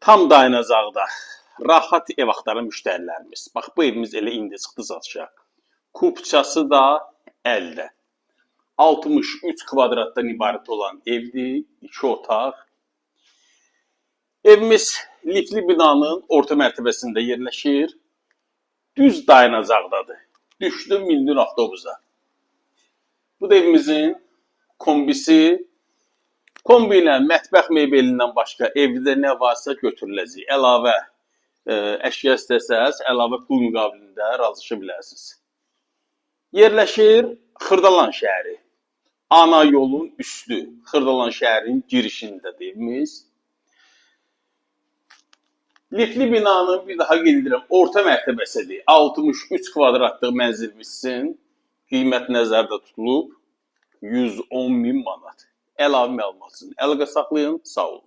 Tam dayanacaqda rahat ev axtaran müştərilərimiz. Bax, bu evimiz elə indi çıxdı satışa. Kupçası da əldə. 63 kvadratdan ibarət olan evdir, 2 otaq. Evimiz lifli binanın orta mərtəbəsində yerləşir. Düz dayanacaqdadır. Düşdüm, mindim avtobusa. Bu da evimizin kombisi. Kombi ilə mətbəx mebelindən başqa evdə nə varsa götürüləcək. Əlavə əşya istəsəz, əlavə pul müqabilində razılaşa bilərsiniz. Yerləşir Xırdalan şəhəri. Ana yolun üstü. Xırdalan şəhərin girişindədir evimiz. Lifli binanın bir daha qeyd edirəm, orta mərtəbəsidir. 63 kvadratlıq mənzilimizin qiymət nəzərdə tutulub 110.000 manat. Əlavə məlumat üçün əlaqə saxlayın, sağ olun.